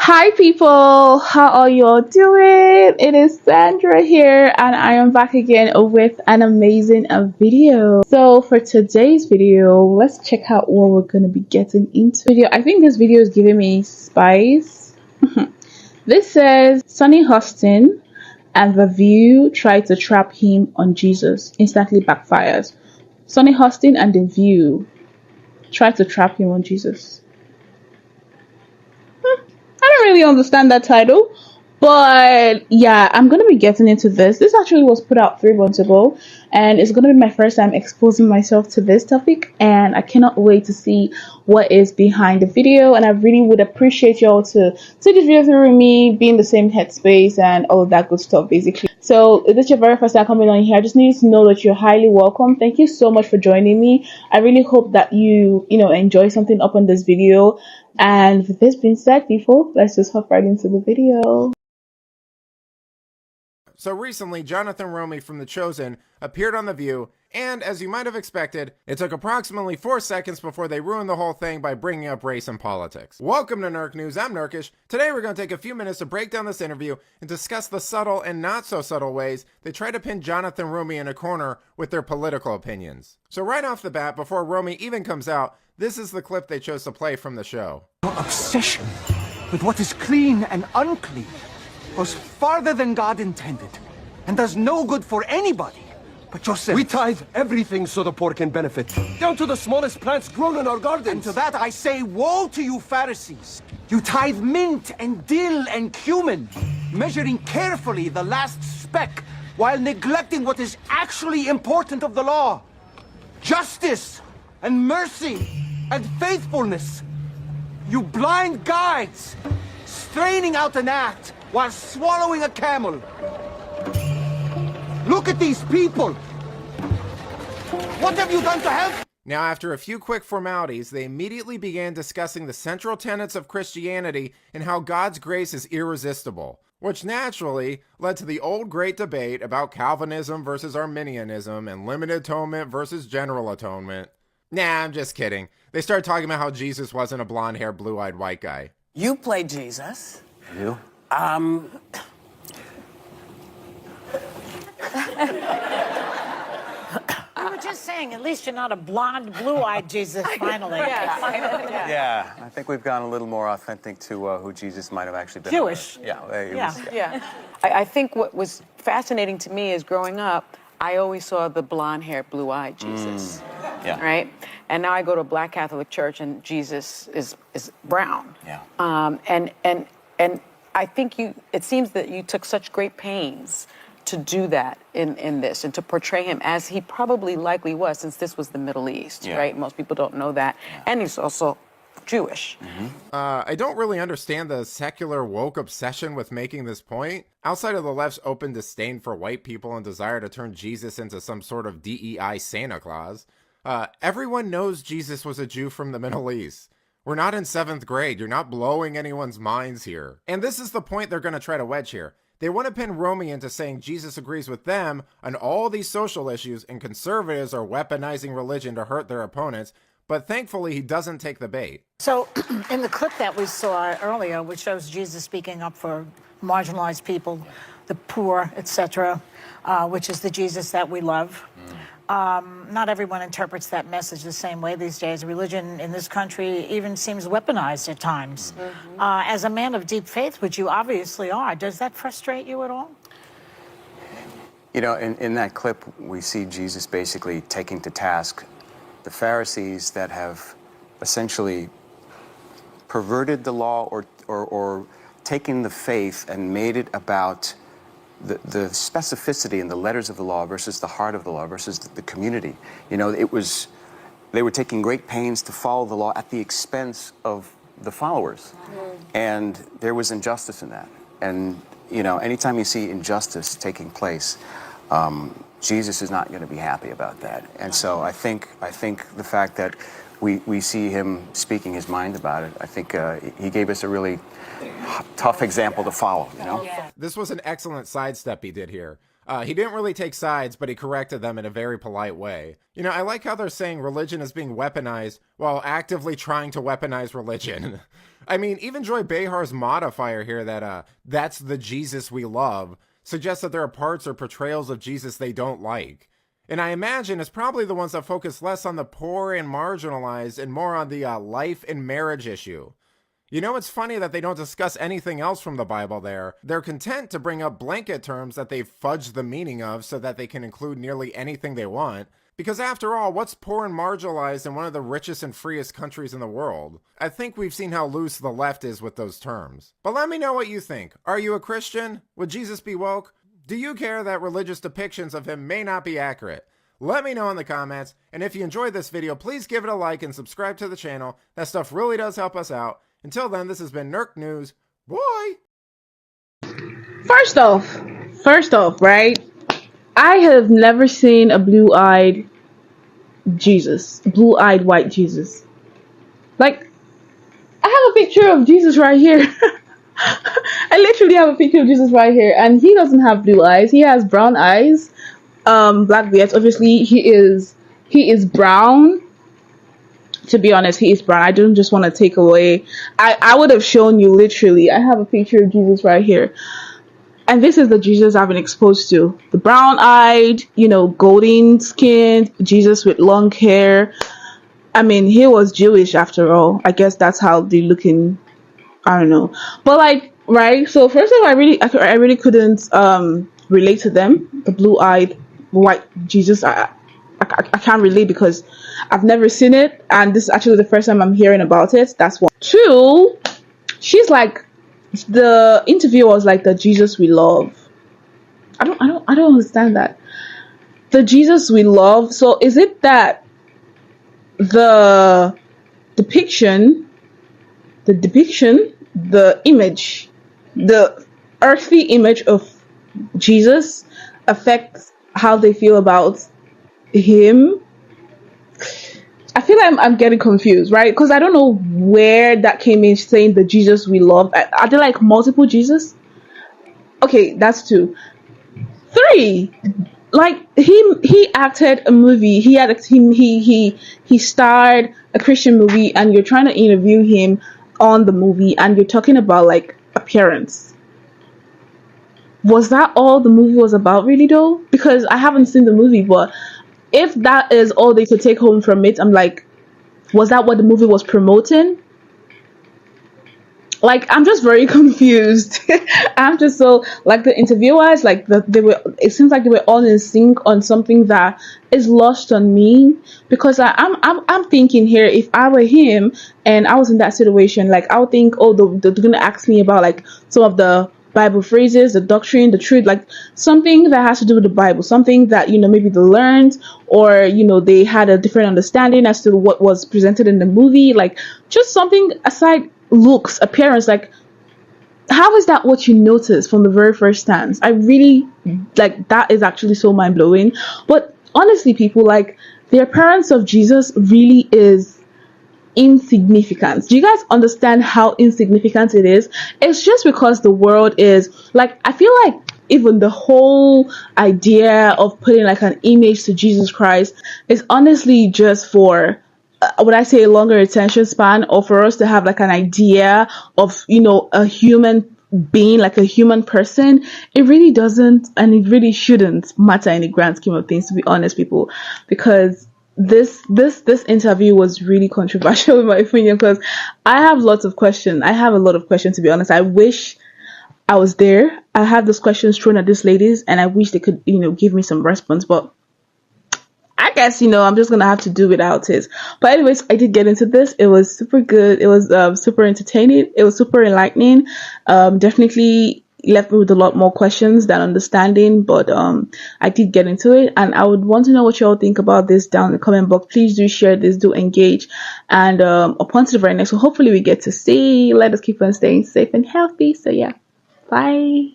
Hi people, how are you all doing? It is Sandra here and I am back again with an amazing video. So for today's video, let's check out what we're going to be getting into. I think this video is giving me spice. This says Sonny Hostin and The View try to trap him on Jesus, instantly backfires. Sonny Hostin and The View try to trap him on Jesus. I don't really understand that title, but yeah, I'm gonna be getting into this. This actually was put out 3 months ago, and it's gonna be my first time exposing myself to this topic, and I cannot wait to see what is behind the video. And I really would appreciate y'all to see this video through me, be in the same headspace, and all of that good stuff, basically. So if this is your very first time coming on here, I just need to know that you're highly welcome. Thank you so much for joining me. I really hope that you enjoy something up on this video. And with this being said, people, let's just hop right into the video. So recently, Jonathan Romy from The Chosen appeared on The View, and as you might have expected, it took approximately 4 seconds before they ruined the whole thing by bringing up race and politics. Welcome to Nerk News, I'm Nerkish. Today we're going to take a few minutes to break down this interview and discuss the subtle and not so subtle ways they try to pin Jonathan Romy in a corner with their political opinions. So right off the bat, before Romy even comes out, this is the clip they chose to play from the show. Your obsession with what is clean and unclean goes farther than God intended and does no good for anybody but yourself. We tithe everything so the poor can benefit, down to the smallest plants grown in our gardens. And to that I say, woe to you Pharisees! You tithe mint and dill and cumin, measuring carefully the last speck while neglecting what is actually important of the law. Justice and mercy and faithfulness. You blind guides, straining out an act while swallowing a camel. Look at these people. What have you done to help? Now, after a few quick formalities, they immediately began discussing the central tenets of Christianity and how God's grace is irresistible, which naturally led to the old great debate about Calvinism versus Arminianism and limited atonement versus general atonement. Nah, I'm just kidding. They started talking about how Jesus wasn't a blonde-haired, blue-eyed white guy. You play Jesus. You? We were just saying, at least you're not a blonde, blue-eyed Jesus, finally. Yeah, I think we've gone a little more authentic to who Jesus might have actually been. Jewish. I think what was fascinating to me is growing up, I always saw the blonde-haired, blue-eyed Jesus. Right? And now I go to a Black Catholic church and Jesus is brown. And I think it seems that you took such great pains to do that in this and to portray him as he probably likely was, since this was the Middle East, right? Most people don't know that. And he's also Jewish. I don't really understand the secular woke obsession with making this point. Outside of the left's open disdain for white people and desire to turn Jesus into some sort of DEI Santa Claus, everyone knows Jesus was a Jew from the Middle East. We're not in 7th grade. You're not blowing anyone's minds here. And this is the point they're going to try to wedge here. They want to pin Romy into saying Jesus agrees with them on all these social issues and conservatives are weaponizing religion to hurt their opponents, but thankfully he doesn't take the bait. So, in the clip that we saw earlier, which shows Jesus speaking up for marginalized people, the poor, etc., which is the Jesus that we love. Not everyone interprets that message the same way these days. Religion in this country even seems weaponized at times. As a man of deep faith, which you obviously are, does that frustrate you at all? You know, in that clip, we see Jesus basically taking to task the Pharisees that have essentially perverted the law or taken the faith and made it about the specificity in the letters of the law versus the heart of the law versus the community. You know, they were taking great pains to follow the law at the expense of the followers. And there was injustice in that. And, you know, anytime you see injustice taking place, Jesus is not going to be happy about that. And so I think the fact that we see him speaking his mind about it, I think he gave us a really tough example to follow, you know? This was an excellent sidestep he did here. He didn't really take sides, but he corrected them in a very polite way. You know, I like how they're saying religion is being weaponized while actively trying to weaponize religion. I mean, even Joy Behar's modifier here that, that's the Jesus we love, suggests that there are parts or portrayals of Jesus they don't like. And I imagine it's probably the ones that focus less on the poor and marginalized and more on the life and marriage issue. You know, it's funny that they don't discuss anything else from the Bible there. They're content to bring up blanket terms that they've fudged the meaning of so that they can include nearly anything they want. Because after all, what's poor and marginalized in one of the richest and freest countries in the world? I think we've seen how loose the left is with those terms. But let me know what you think. Are you a Christian? Would Jesus be woke? Do you care that religious depictions of him may not be accurate? Let me know in the comments. And if you enjoyed this video, please give it a like and subscribe to the channel. That stuff really does help us out. Until then, this has been Nerk News. Bye! First off, right? I have never seen a blue-eyed Jesus. Blue-eyed white Jesus. Like, I have a picture of Jesus right here. I literally have a picture of Jesus right here. And he doesn't have blue eyes. He has brown eyes. Black beard. Obviously, he is brown. To be honest, he is brown. I don't just want to take away. I would have shown you literally. I have a picture of Jesus right here. And this is the Jesus I've been exposed to. The brown-eyed, you know, golden skinned Jesus with long hair. I mean, he was Jewish after all. I guess that's how they looking. I don't know. But like, right? So first of all, I really couldn't relate to them. The blue-eyed white Jesus. I can't relate because I've never seen it, and this is actually the first time I'm hearing about it. That's one. Two, she's like, the interview was like the Jesus we love. I don't understand that. The Jesus we love. So is it that the depiction, the image, the earthly image of Jesus affects how they feel about him? I feel like I'm getting confused, right? Because I don't know where that came in saying the Jesus we love. Are there like multiple Jesus? Okay, that's two. Three, like he acted a movie. He starred a Christian movie, and you're trying to interview him on the movie, and you're talking about like appearance. Was that all the movie was about, really though? Because I haven't seen the movie, but if that is all they could take home from it, I'm like, was that what the movie was promoting? Like, I'm just very confused. I'm just so, like, the interviewers, like, it seems like they were all in sync on something that is lost on me. Because I'm thinking here, if I were him and I was in that situation, like, I would think, oh, they're gonna ask me about, like, some of the Bible phrases, the doctrine, the truth, like something that has to do with the Bible, something that, you know, maybe they learned, or, you know, they had a different understanding as to what was presented in the movie, like just something aside looks, appearance, like how is that what you notice from the very first stance? I really, like, that is actually so mind-blowing. But honestly, people, like, the appearance of Jesus really is insignificant. Do you guys understand how insignificant it is? It's just because the world is like, I feel like even the whole idea of putting like an image to Jesus Christ is honestly just for would I say a longer attention span, or for us to have like an idea of, you know, a human being, like a human person. It really doesn't, and it really shouldn't matter in the grand scheme of things, to be honest, people, because this interview was really controversial in my opinion, because I have lots of questions. I have a lot of questions, to be honest. I wish I was there. I have those questions thrown at these ladies, and I wish they could, you know, give me some response, but I guess, you know, I'm just gonna have to do without it. But anyways, I did get into this. It was super good. It was super entertaining. It was super enlightening. Definitely left me with a lot more questions than understanding, but I did get into it, and I would want to know what you all think about this down in the comment box. Please do share this, do engage, and upon to the very next one. Hopefully we get to see. Let us keep on staying safe and healthy. So yeah, bye.